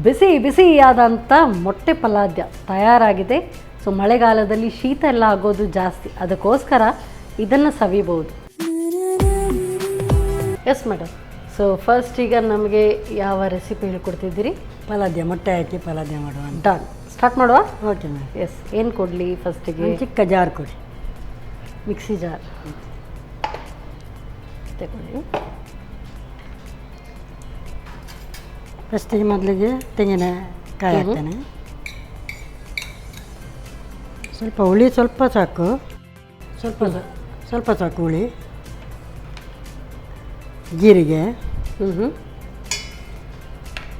ಬಿಸಿ ಬಿಸಿಯಾದಂಥ ಮೊಟ್ಟೆ ಪಲ್ಯ ತಯಾರಾಗಿದೆ. ಸೊ ಮಳೆಗಾಲದಲ್ಲಿ ಶೀತ ಎಲ್ಲ ಆಗೋದು ಜಾಸ್ತಿ, ಅದಕ್ಕೋಸ್ಕರ ಇದನ್ನು ಸವಿಬೋದು. Yes madam. ಸೊ ಫಸ್ಟ್ ಈಗ ನಮಗೆ ಯಾವ ರೆಸಿಪಿ ಹೇಳ್ಕೊಡ್ತಿದ್ದೀರಿ? ಪಲಾದ್ಯ, ಮೊಟ್ಟೆ ಹಾಕಿ ಪಲಾದ್ಯ ಮಾಡುವ. ಡನ್, ಸ್ಟಾರ್ಟ್ ಮಾಡುವ. Okay ma'am. ಎಸ್, ಏನು ಕೊಡಲಿ ಫಸ್ಟಿಗೆ? ಚಿಕ್ಕ ಜಾರ್ ಕೊಡಿ, ಮಿಕ್ಸಿ ಜಾರ್ ತಗೊಳ್ಳಿ. ಫಸ್ಟಿಗೆ ಮೊದಲಿಗೆ ತೆಂಗಿನಕಾಯಿ ಹಾಕ್ತೇನೆ. ಸ್ವಲ್ಪ ಹುಳಿ ಸ್ವಲ್ಪ ಸಾಕು, ಸ್ವಲ್ಪ ಸಾಕು ಹುಳಿ. ಜೀರಿಗೆ,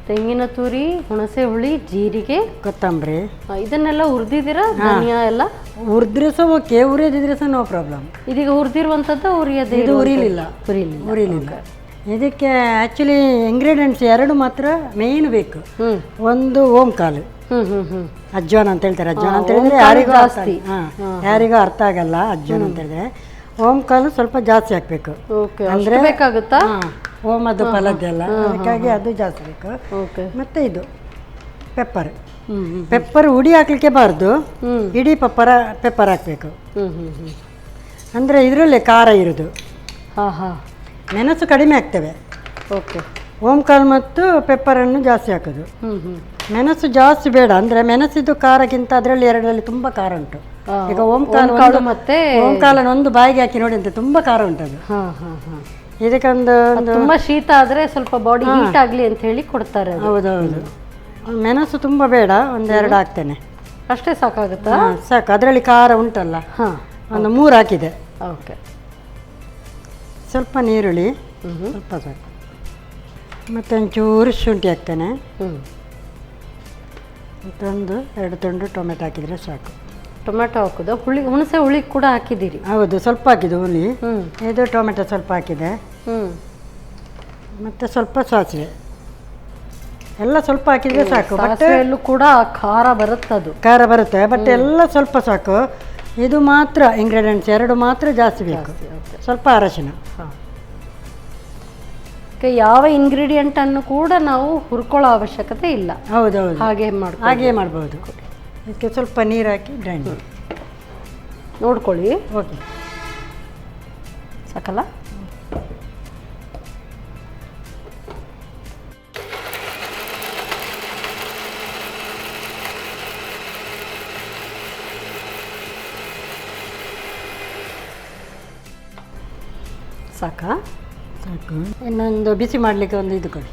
ತೆಂಗಿನ ತುರಿ, ಹುಣಸೆ ಹುಳಿ, ಜೀರಿಗೆ, ಕೊತ್ತಂಬರಿ. ಇದನ್ನೆಲ್ಲ ಹುರಿದಿದ್ದೀರಾ? ಧನಿಯಾ ಎಲ್ಲ ಹುರಿದ್ರೆ ಸಹ ಓಕೆ, ಹುರಿದಿದ್ರೆ ಸಹ ನೋ ಪ್ರಾಬ್ಲಮ್. ಇದೀಗ ಹುರಿದಿರುವಂಥದ್ದು ಉರಿಯೋದೇ? ಇದು ಉರಿಲಿಲ್ಲ. ಇದಕ್ಕೆ ಆ್ಯಕ್ಚುಲಿ ಇಂಗ್ರೀಡಿಯೆಂಟ್ಸ್ ಎರಡು ಮಾತ್ರ ಮೇಯ್ನ್ ಬೇಕು. ಒಂದು ಓಂಕಾಲು, ಅಜ್ವಾನ ಅಂತ ಹೇಳ್ತಾರೆ. ಅಜ್ವಾನ ಅಂತ ಹೇಳಿದ್ರೆ ಯಾರಿಗೂ ಅರ್ಥ ಆಗಲ್ಲ. ಅಜ್ವಾನ ಅಂತ ಹೇಳಿದ್ರೆ ಓಂಕಾಲು ಸ್ವಲ್ಪ ಜಾಸ್ತಿ ಹಾಕ್ಬೇಕು. ಅಂದ್ರೆ ಬೇಕಾಗುತ್ತಾ? ಓಮದ್ದು ಪಲಾದ್ಯ ಅಲ್ಲ, ಅದಕ್ಕಾಗಿ ಅದು ಜಾಸ್ತಿ ಬೇಕು. ಮತ್ತೆ ಇದು ಪೆಪ್ಪರ್ ಹುಡಿ ಹಾಕ್ಲಿಕ್ಕೆ ಬಾರ್ದು, ಇಡೀ ಪೆಪ್ಪರ್ ಹಾಕ್ಬೇಕು. ಅಂದ್ರೆ ಇದರಲ್ಲಿ ಖಾರ ಇರೋದು. ಮೆಣಸು ಕಡಿಮೆ ಹಾಕ್ತೇವೆ. ಓಕೆ. ಓಂಕಾಳು ಮತ್ತು ಪೆಪ್ಪರನ್ನು ಜಾಸ್ತಿ ಹಾಕೋದು. ಮೆಣಸು ಜಾಸ್ತಿ ಬೇಡ, ಅಂದ್ರೆ ಮೆಣಸಿದ್ದು ಖಾರಕ್ಕಿಂತ ಅದರಲ್ಲಿ ಎರಡರಲ್ಲಿ ತುಂಬಾ ಖಾರ ಉಂಟು. ಈಗ ಓಂಕಾಳು ಮತ್ತೆ ಓಂಕಾಳನ್ನು ಒಂದು ಬಾಯಿಗೆ ಹಾಕಿ ನೋಡಿ ಅಂತ ತುಂಬಾ ಖಾರ ಉಂಟು ಅದು. ಇದಕ್ಕೊಂದು ತುಂಬಾ ಶೀತ ಆದ್ರೆ ಸ್ವಲ್ಪ ಬಾಡಿ ಹೀಟ್ ಆಗ್ಲಿ ಅಂತ ಹೇಳಿ ಕೊಡ್ತಾರೆ. ಹೌದೌದು. ಮೆಣಸು ತುಂಬಾ ಬೇಡ, ಒಂದೆರಡು ಹಾಕ್ತೇನೆ ಅಷ್ಟೇ. ಸಾಕಾಗುತ್ತಾ? ಸಾಕು, ಅದರಲ್ಲಿ ಖಾರ ಉಂಟಲ್ಲ. ಒಂದು 3 ಹಾಕಿದೆ. ಓಕೆ. ಸ್ವಲ್ಪ ನೀರುಳ್ಳಿ ಸ್ವಲ್ಪ ಸಾಕು, ಮತ್ತೆ ಒಂಚೂರು ಶುಂಠಿ ಹಾಕ್ತೇನೆ. ಮತ್ತೊಂದು 2 ತುಂಡು ಟೊಮೆಟೊ ಹಾಕಿದರೆ ಸಾಕು. ಟೊಮೆಟೊ ಹಾಕುದು? ಹುಣಸೆ ಹುಳಿ ಕೂಡ ಹಾಕಿದ್ದೀರಿ? ಹೌದು, ಸ್ವಲ್ಪ ಹಾಕಿದ್ದು ಹುಳಿ. ಇದು ಟೊಮೆಟೊ ಸ್ವಲ್ಪ ಹಾಕಿದೆ. ಮತ್ತೆ ಸ್ವಲ್ಪ ಸಾಸಿವೆ ಎಲ್ಲ ಸ್ವಲ್ಪ ಹಾಕಿದರೆ ಸಾಕು. ಸಾಸಿವೆಯಲ್ಲೂ ಕೂಡ ಖಾರ ಬರುತ್ತೆ, ಬಟ್ ಎಲ್ಲ ಸ್ವಲ್ಪ ಸಾಕು. ಇದು ಮಾತ್ರ ಇಂಗ್ರೀಡಿಯೆಂಟ್ಸ್ ಎರಡು ಮಾತ್ರ ಜಾಸ್ತಿ ಬೇಕು. ಸ್ವಲ್ಪ ಅರಶಿನ. ಯಾವ ಇಂಗ್ರೀಡಿಯೆಂಟ್ ಅನ್ನು ಕೂಡ ನಾವು ಹುರ್ಕೊಳ್ಳೋ ಅವಶ್ಯಕತೆ ಇಲ್ಲ. ಹೌದೌದು, ಹಾಗೆ ಮಾಡ್ಬೋದು. ಇದಕ್ಕೆ ಸ್ವಲ್ಪ ನೀರು ಹಾಕಿ ಗ್ರೈಂಡ್ ಮಾಡಿ ನೋಡ್ಕೊಳ್ಳಿ. ಓಕೆ, ಸಾಕಲ್ಲ? ಸಾಕಾ? ಸಾಕು. ಇನ್ನೊಂದು ಬಿಸಿ ಮಾಡಲಿಕ್ಕೆ ಒಂದು ಇದು ಕೊಡಿ.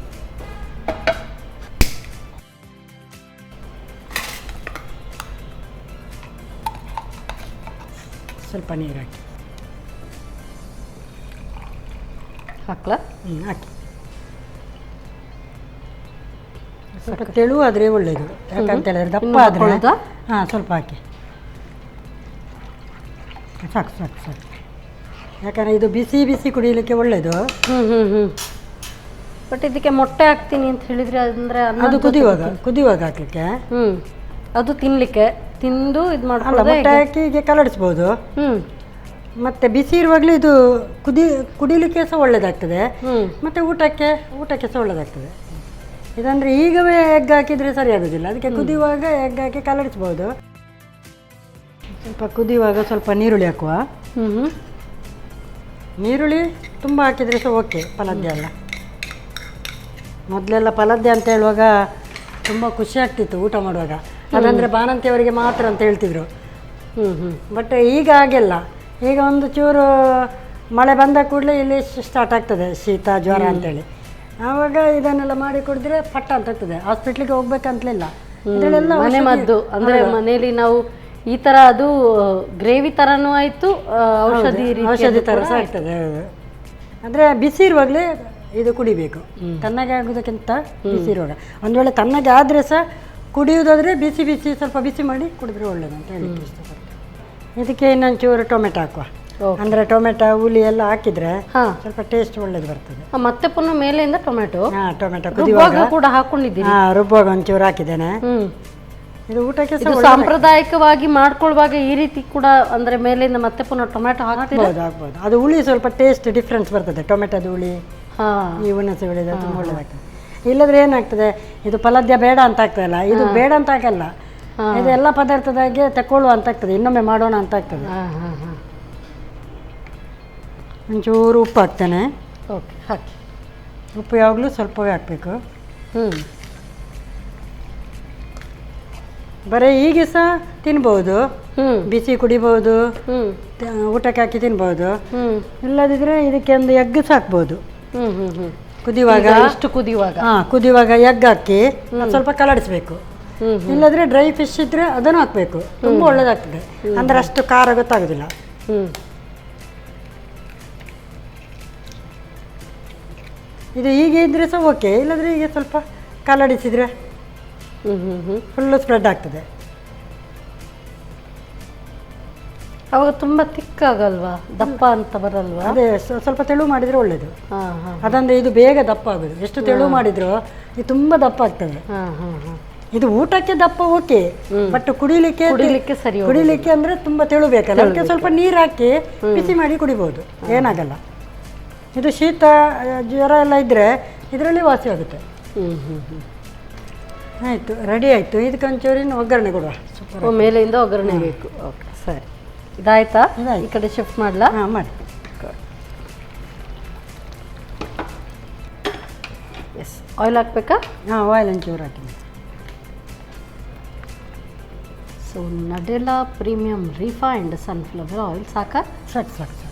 ಸ್ವಲ್ಪ ನೀರು ಹಾಕಿ. ಹಾಕ್ಲಾ? ಹಾಕಿ. ಸ್ವಲ್ಪ ತೆಳುವಾದರೆ ಒಳ್ಳೆಯದು, ಯಾಕಂತ ಹೇಳಿದ್ರೆ ದಪ್ಪ ಆದರೆ ಸ್ವಲ್ಪ ಹಾಕಿ. ಸಾಕು. ಯಾಕಂದರೆ ಇದು ಬಿಸಿ ಬಿಸಿ ಕುಡಿಯಲಿಕ್ಕೆ ಒಳ್ಳೆಯದು. ಬಟ್ ಇದಕ್ಕೆ ಮೊಟ್ಟೆ ಹಾಕ್ತೀನಿ ಅಂತ ಹೇಳಿದ್ರೆ ಅಂದ್ರೆ ಅದು ಕುದಿಯುವಾಗ ಹಾಕಲಿಕ್ಕೆ. ಅದು ತಿಂದು ಇದು ಮಾಡ್ಕೊಳ್ಳೋದು. ಮೊಟ್ಟೆ ಹಾಕಿ ಹೀಗೆ ಕಲಡಿಸ್ಬೋದು. ಮತ್ತೆ ಬಿಸಿ ಇರುವಾಗಲೇ ಇದು ಕುಡಿಲಿಕ್ಕೆ ಸಹ ಒಳ್ಳೇದಾಗ್ತದೆ. ಮತ್ತೆ ಊಟಕ್ಕೆ ಸಹ ಒಳ್ಳೇದಾಗ್ತದೆ. ಇದಂದ್ರೆ ಈಗವೇ ಎಗ್ ಹಾಕಿದರೆ ಸರಿ ಆಗೋದಿಲ್ಲ, ಅದಕ್ಕೆ ಕುದಿಯುವಾಗ ಎಗ್ ಹಾಕಿ ಕಲಡಿಸ್ಬೋದು. ಸ್ವಲ್ಪ ಕುದಿಯುವಾಗ ಸ್ವಲ್ಪ ನೀರುಳ್ಳಿ ಹಾಕುವ. ನೀರುಳ್ಳಿ ತುಂಬ ಹಾಕಿದರೆ ಸಹ ಓಕೆ. ಪಲಾದ್ಯ ಅಲ್ಲ, ಮೊದಲೆಲ್ಲ ಪಲಾದ್ಯ ಅಂತ ಹೇಳುವಾಗ ತುಂಬ ಖುಷಿ ಆಗ್ತಿತ್ತು ಊಟ ಮಾಡುವಾಗ. ಅದಂದರೆ ಬಾಣಂತಿಯವರಿಗೆ ಮಾತ್ರ ಅಂತ ಹೇಳ್ತಿದ್ರು. ಬಟ್ ಈಗ ಹಾಗೆಲ್ಲ. ಈಗ ಒಂದು ಚೂರು ಮಳೆ ಬಂದ ಕೂಡಲೇ ಇಲ್ಲಿ ಸ್ಟಾರ್ಟ್ ಆಗ್ತದೆ ಶೀತ ಜ್ವರ ಅಂತೇಳಿ. ಆವಾಗ ಇದನ್ನೆಲ್ಲ ಮಾಡಿ ಕುಡಿದ್ರೆ ಪಟ್ಟ ಅಂತ ಆಗ್ತದೆ. ಹಾಸ್ಪಿಟ್ಲಿಗೆ ಹೋಗ್ಬೇಕಂತಲಿಲ್ಲ. ಇದರಲ್ಲೆಲ್ಲ ಮನೆ ಮದ್ದು ಅಂದರೆ ಮನೇಲಿ ನಾವು ಈ ಥರ ಅದು ಗ್ರೇವಿ ಥರನೂ ಆಯಿತು, ಔಷಧಿ ಥರ ಸಹ ಆಗ್ತದೆ. ಅಂದರೆ ಬಿಸಿ ಇರುವಾಗಲೇ ಇದು ಕುಡಿಬೇಕು. ತಣ್ಣಗೆ ಆಗೋದಕ್ಕಿಂತ ಬಿಸಿ ಇರುವಾಗ. ಒಂದು ವೇಳೆ ತಣ್ಣಗೆ ಆದರೆ ಸಹ ಕುಡಿಯೋದಾದರೆ ಬಿಸಿ ಸ್ವಲ್ಪ ಬಿಸಿ ಮಾಡಿ ಕುಡಿದ್ರೆ ಒಳ್ಳೇದು ಅಂತ ಹೇಳಿಕ್ಕೆ ಇಷ್ಟಪಡ್ತೀನಿ. ಇದಕ್ಕೆ ಇನ್ನೊಂಚೂರು ಟೊಮೆಟೊ ಹಾಕುವ. ಅಂದರೆ ಟೊಮೆಟೊ ಹುಳಿ ಎಲ್ಲ ಹಾಕಿದರೆ ಸ್ವಲ್ಪ ಟೇಸ್ಟ್ ಒಳ್ಳೇದು ಬರ್ತದೆ. ಮತ್ತೆ ಪುನಃ ಮೇಲೆಯಿಂದ ಟೊಮೆಟೊ ಕುದಿಯುವಾಗ ಕೂಡ ಹಾಕೊಂಡಿದ್ದೀನಿ. ರುಬ್ಬುವಾಗ ಒಂಚೂರು ಹಾಕಿದ್ದೇನೆ. ಇದು ಊಟಕ್ಕೆ ಸಾಂಪ್ರದಾಯಿಕವಾಗಿ ಮಾಡ್ಕೊಳ್ಳುವಾಗ ಈ ರೀತಿ ಕೂಡ ಅಂದರೆ ಮೇಲಿಂದ ಮತ್ತೆ ಪುನಃ ಟೊಮೆಟೊ ಹಾಕ್ಬೋದು. ಅದು ಹುಳಿ ಸ್ವಲ್ಪ ಟೇಸ್ಟ್ ಡಿಫ್ರೆನ್ಸ್ ಬರ್ತದೆ. ಟೊಮೆಟೊದ ಹುಳಿ, ಈ ಹುಣಸೆ ಹುಳಿ ತುಂಬ ಒಳ್ಳೆದಾಗ್ತದೆ. ಇಲ್ಲದ್ರೆ ಏನಾಗ್ತದೆ, ಇದು ಪಲಾದ್ಯ ಬೇಡ ಅಂತ ಆಗ್ತದಲ್ಲ, ಇದು ಬೇಡ ಅಂತ ಆಗಲ್ಲ, ಇದು ಎಲ್ಲ ಪದಾರ್ಥದಾಗೆ ತಗೊಳ್ಳುವ ಅಂತ ಆಗ್ತದೆ, ಇನ್ನೊಮ್ಮೆ ಮಾಡೋಣ ಅಂತ ಆಗ್ತದೆ. ಒಂಚೂರು ಉಪ್ಪು ಹಾಕ್ತೇನೆ. ಓಕೆ, ಹಾಕಿ. ಉಪ್ಪು ಯಾವಾಗಲೂ ಸ್ವಲ್ಪವೇ ಹಾಕಬೇಕು. ಬರೀ ಹೀಗೆ ಸಹ ತಿನ್ಬೋದು, ಬಿಸಿ ಕುಡಿಬೋದು, ಊಟಕ್ಕೆ ಹಾಕಿ ತಿನ್ಬೋದು. ಇಲ್ಲದಿದ್ರೆ ಇದಕ್ಕೆ ಒಂದು ಎಗ್ ಸಾಕ್ಬೋದು. ಕುದಿಯುವಾಗ ಇಷ್ಟು ಕುದಿಯುವಾಗ ಕುದಿಯುವಾಗ ಎಗ್ ಹಾಕಿ ಸ್ವಲ್ಪ ಕಲಡಿಸ್ಬೇಕು. ಇಲ್ಲದ್ರೆ ಡ್ರೈ ಫಿಶ್ ಇದ್ರೆ ಅದನ್ನು ಹಾಕಬೇಕು, ತುಂಬ ಒಳ್ಳೇದಾಗ್ತದೆ. ಅಂದ್ರೆ ಅಷ್ಟು ಖಾರ ಗೊತ್ತಾಗೋದಿಲ್ಲ. ಇದು ಹೀಗೆ ಇದ್ರೆ ಸಹ ಓಕೆ, ಇಲ್ಲದ್ರೆ ಹೀಗೆ ಸ್ವಲ್ಪ ಕಲಡಿಸಿದ್ರೆ ಫುಲ್ಲು ಸ್ಪ್ರೆಡ್ ಆಗ್ತದೆ. ಅವಾಗ ತುಂಬ ತಿಕ್ಕಾಗಲ್ವಾ, ದಪ್ಪ ಅಂತ ಬರಲ್ವಾ? ಅದೇ ಸ್ವಲ್ಪ ತೆಳು ಮಾಡಿದರೆ ಒಳ್ಳೆಯದು. ಅದಂದರೆ ಇದು ಬೇಗ ದಪ್ಪ ಆಗೋದು. ಎಷ್ಟು ತೆಳು ಮಾಡಿದ್ರು ಇದು ತುಂಬ ದಪ್ಪ ಆಗ್ತದೆ. ಇದು ಊಟಕ್ಕೆ ದಪ್ಪ ಓಕೆ, ಬಟ್ ಕುಡಿಲಿಕ್ಕೆ ಸರಿ, ಕುಡಿಲಿಕ್ಕೆ ಅಂದರೆ ತುಂಬ ತೆಳು ಬೇಕಲ್ಲ, ಅದಕ್ಕೆ ಸ್ವಲ್ಪ ನೀರು ಹಾಕಿ ಬಿಸಿ ಮಾಡಿ ಕುಡಿಬೋದು, ಏನಾಗಲ್ಲ. ಇದು ಶೀತ ಜ್ವರ ಎಲ್ಲ ಇದ್ದರೆ ಇದರಲ್ಲಿ ವಾಸಿ ಆಗುತ್ತೆ. ಆಯಿತು, ರೆಡಿ ಆಯಿತು. ಇದಕ್ಕೆ ಒಂಚೂರಿನ ಒಗ್ಗರಣೆ ಕೊಡುವ. ಮೇಲೆಯಿಂದ ಒಗ್ಗರಣೆ ಬೇಕು. ಓಕೆ, ಸರಿ. ಇದಾಯ್ತಾ? ಈ ಕಡೆ ಶಿಫ್ಟ್ ಮಾಡಲಾ? ಹಾಂ, ಮಾಡಿ. ಎಸ್, ಆಯಿಲ್ ಹಾಕ್ಬೇಕಾ? ಹಾಂ, ಆಯಿಲ್ ಒಂಚೂರು ಹಾಕಿ. ಸೊ ನಡೆಲಾ ಪ್ರೀಮಿಯಂ ರಿಫೈನ್ಡ್ ಸನ್ಫ್ಲವರ್ ಆಯಿಲ್ ಸಾಕಾ? ಸಾಕು ಸಾಕು ಸಾಕು.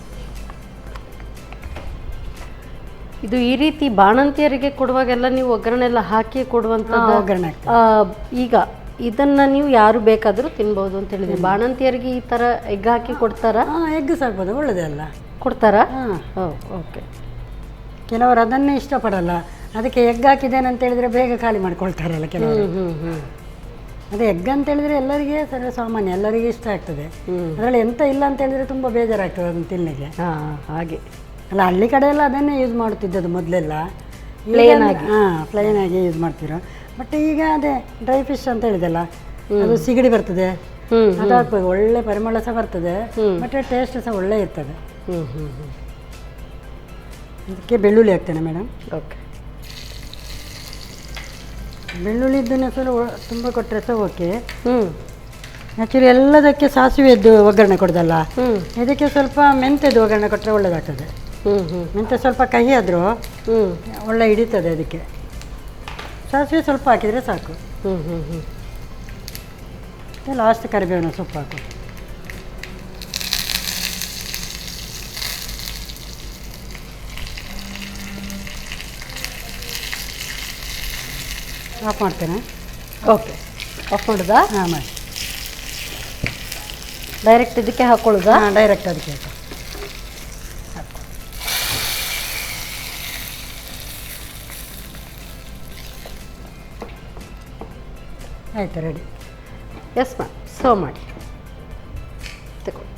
ಇದು ಈ ರೀತಿ ಬಾಣಂತಿಯರಿಗೆ ಕೊಡುವಾಗೆಲ್ಲ ನೀವು ಒಗ್ಗರಣೆ ಎಲ್ಲ ಹಾಕಿ ಕೊಡುವಂಥದ್ದು. ಒಗ್ಗರಣೆ ಈಗ ಇದನ್ನು ನೀವು ಯಾರು ಬೇಕಾದರೂ ತಿನ್ಬೋದು ಅಂತ ಹೇಳಿದ್ರಿ. ಬಾಣಂತಿಯರಿಗೆ ಈ ಥರ ಎಗ್ ಹಾಕಿ ಕೊಡ್ತಾರಾ? ಎಗ್ ಸಾಕ್ಬೋದು, ಒಳ್ಳೆಯದೇ ಅಲ್ಲ. ಕೊಡ್ತಾರಾ? ಓಕೆ. ಕೆಲವರು ಅದನ್ನೇ ಇಷ್ಟಪಡಲ್ಲ, ಅದಕ್ಕೆ ಎಗ್ ಹಾಕಿದ್ದೇನೆ ಅಂತ ಹೇಳಿದರೆ ಬೇಗ ಖಾಲಿ ಮಾಡ್ಕೊಳ್ತಾರಲ್ಲ ಕೆಲವರು. ಅದೇ ಎಗ್ ಅಂತ ಹೇಳಿದರೆ ಎಲ್ಲರಿಗೆ ಸರಿ ಸಾಮಾನ್ಯ, ಎಲ್ಲರಿಗೆ ಇಷ್ಟ ಆಗ್ತದೆ. ಅದರಲ್ಲಿ ಎಂತ ಇಲ್ಲ ಅಂತ ಹೇಳಿದರೆ ತುಂಬ ಬೇಜಾರಾಗ್ತದೆ ಅದನ್ನು ತಿನ್ನಲಿಕ್ಕೆ. ಹಾಗೆ ಅಲ್ಲ, ಹಳ್ಳಿ ಕಡೆ ಎಲ್ಲ ಅದನ್ನೇ ಯೂಸ್ ಮಾಡ್ತಿದ್ದದ್ದು ಮೊದಲೆಲ್ಲ, ಪ್ಲೇನ್ ಆಗಿ. ಪ್ಲೇನ್ ಆಗಿ ಯೂಸ್ ಮಾಡ್ತಿರೋ. ಬಟ್ ಈಗ ಅದೇ ಡ್ರೈ ಫಿಶ್ ಅಂತ ಹೇಳಿದೆಲ್ಲ, ಅದು ಸಿಗಡಿ ಬರ್ತದೆ, ಅದು ಹಾಕ್ಬೇಕು, ಒಳ್ಳೆ ಪರಿಮಳ ಸಹ ಬರ್ತದೆ, ಮತ್ತು ಟೇಸ್ಟ್ ಸಹ ಒಳ್ಳೆ ಇರ್ತದೆ. ಅದಕ್ಕೆ ಬೆಳ್ಳುಳ್ಳಿ ಹಾಕ್ತೇನೆ ಮೇಡಮ್. ಓಕೆ, ಬೆಳ್ಳುಳ್ಳಿ ಇದನ್ನು ಸಹ ತುಂಬ ಕೊಟ್ಟರೆ ಸಹ ಓಕೆ. ಆ್ಯಕ್ಚುಲಿ ಎಲ್ಲದಕ್ಕೆ ಸಾಸಿವೆದ್ದು ಒಗ್ಗರಣೆ ಕೊಡೋದಲ್ಲ, ಇದಕ್ಕೆ ಸ್ವಲ್ಪ ಮೆಂತ್ಯದ್ದು ಒಗ್ಗರಣೆ ಕೊಟ್ಟರೆ ಒಳ್ಳೆಯದಾಗ್ತದೆ. ಮೆಂತ್ಯ ಸ್ವಲ್ಪ ಕಹಿ ಆದರೂ ಒಳ್ಳೆ ಹಿಡಿತದೆ ಅದಕ್ಕೆ. ಸಾಸಿವೆ ಸ್ವಲ್ಪ ಹಾಕಿದರೆ ಸಾಕು. ಲಾಸ್ಟ್ ಕರಿಬೇವಿನ ಸೊಪ್ಪು ಹಾಕು. ಆಫ್ ಮಾಡ್ತೇನೆ. ಓಕೆ, ಆಫ್ ಮಾಡೋದಾ? ಹಾಂ, ಮಾಡಿ. ಡೈರೆಕ್ಟ್ ಇದಕ್ಕೆ ಹಾಕೊಳ್ಳೋದಾ? ಹಾಂ, ಡೈರೆಕ್ಟ್ ಅದಕ್ಕೆ ಹಾಕು. ಆಯಿತು, ರೆಡಿ. ಎಸ್ ಮ್ಯಾಮ್, ಸರ್ವ್ ಮಾಡಿ ತಗೊಳ್ಳಿ.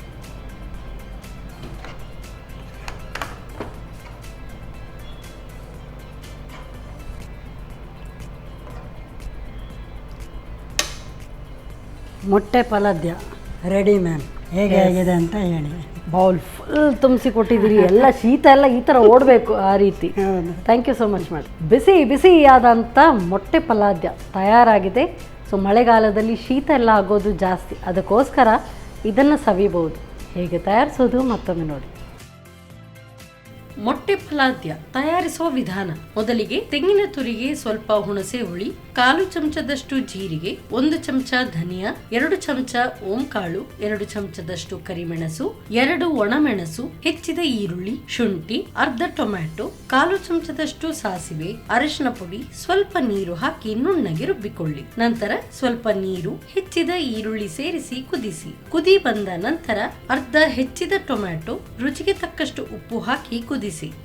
ಮೊಟ್ಟೆ ಪಲಾದ್ಯ ರೆಡಿ ಮ್ಯಾಮ್. ಹೇಗೆ ಆಗಿದೆ ಅಂತ ಹೇಳಿ. ಬೌಲ್ ಫುಲ್ ತುಂಬಿಸಿ ಕೊಟ್ಟಿದ್ದೀರಿ. ಎಲ್ಲ ಶೀತ ಎಲ್ಲ ಈ ಥರ ಓಡಬೇಕು ಆ ರೀತಿ. ಥ್ಯಾಂಕ್ ಯು ಸೊ ಮಚ್ ಮಾಡಿ. ಬಿಸಿ ಬಿಸಿಯಾದಂಥ ಮೊಟ್ಟೆ ಪಲಾದ್ಯ ತಯಾರಾಗಿದೆ. ಸೊ ಮಳೆಗಾಲದಲ್ಲಿ ಶೀತ ಎಲ್ಲ ಆಗೋದು ಜಾಸ್ತಿ, ಅದಕ್ಕೋಸ್ಕರ ಇದನ್ನು ಸವಿಬಹುದು. ಹೇಗೆ ತಯಾರಿಸೋದು ಮತ್ತೊಮ್ಮೆ ನೋಡಿ. ಮೊಟ್ಟೆ ಪಲಾದ್ಯ ತಯಾರಿಸುವ ವಿಧಾನ: ಮೊದಲಿಗೆ ತೆಂಗಿನ ತುರಿಗೆ ಸ್ವಲ್ಪ ಹುಣಸೆ ಹುಳಿ, 1/4 ಚಮಚದಷ್ಟು ಜೀರಿಗೆ, 1 ಚಮಚ ಧನಿಯಾ, 2 ಚಮಚ ಓಂಕಾಳು, 2 ಚಮಚದಷ್ಟು ಕರಿಮೆಣಸು, 2 ಒಣಮೆಣಸು, ಹೆಚ್ಚಿದ ಈರುಳ್ಳಿ, ಶುಂಠಿ, ಅರ್ಧ ಟೊಮ್ಯಾಟೊ, 1/4 ಚಮಚದಷ್ಟು ಸಾಸಿವೆ, ಅರಿಶಿನ ಪುಡಿ, ಸ್ವಲ್ಪ ನೀರು ಹಾಕಿ ನುಣ್ಣಗೆ ರುಬ್ಬಿಕೊಳ್ಳಿ. ನಂತರ ಸ್ವಲ್ಪ ನೀರು, ಹೆಚ್ಚಿದ ಈರುಳ್ಳಿ ಸೇರಿಸಿ ಕುದಿಸಿ. ಕುದಿ ಬಂದ ನಂತರ ಅರ್ಧ ಹೆಚ್ಚಿದ ಟೊಮ್ಯಾಟೊ, ರುಚಿಗೆ ತಕ್ಕಷ್ಟು ಉಪ್ಪು ಹಾಕಿ ಕುದಿಸಿ.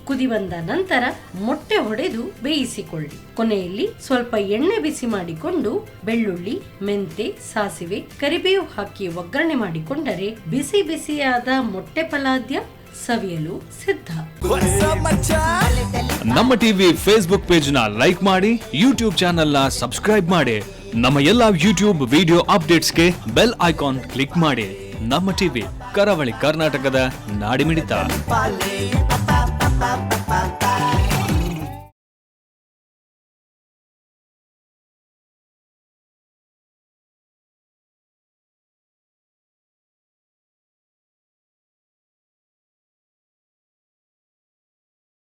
ಕುದಿ ಬಂದ ನಂತರ ಮೊಟ್ಟೆ ಹೊಡೆದು ಬೇಯಿಸಿಕೊಳ್ಳಿ. ಕೊನೆಯಲ್ಲಿ ಸ್ವಲ್ಪ ಎಣ್ಣೆ ಬಿಸಿ ಮಾಡಿಕೊಂಡು ಬೆಳ್ಳುಳ್ಳಿ, ಮೆಂತೆ, ಸಾಸಿವೆ, ಕರಿಬೇವು ಹಾಕಿ ಒಗ್ಗರಣೆ ಮಾಡಿಕೊಂಡರೆ ಬಿಸಿ ಬಿಸಿಯಾದ ಮೊಟ್ಟೆ ಪಲಾದ್ಯ ಸವಿಯಲು ಸಿದ್ಧ. ನಮ್ಮ ಟಿವಿ ಫೇಸ್ಬುಕ್ ಪೇಜ್ ನ ಲೈಕ್ ಮಾಡಿ, ಯೂಟ್ಯೂಬ್ ಚಾನೆಲ್ ನ ಸಬ್ಸ್ಕ್ರೈಬ್ ಮಾಡಿ. ನಮ್ಮ ಎಲ್ಲಾ ಯೂಟ್ಯೂಬ್ ವಿಡಿಯೋ ಅಪ್ಡೇಟ್ಸ್ಗೆ ಬೆಲ್ ಐಕಾನ್ ಕ್ಲಿಕ್ ಮಾಡಿ. ನಮ್ಮ ಟಿವಿ, ಕರಾವಳಿ ಕರ್ನಾಟಕದ ನಾಡಿಮಿಡಿತ.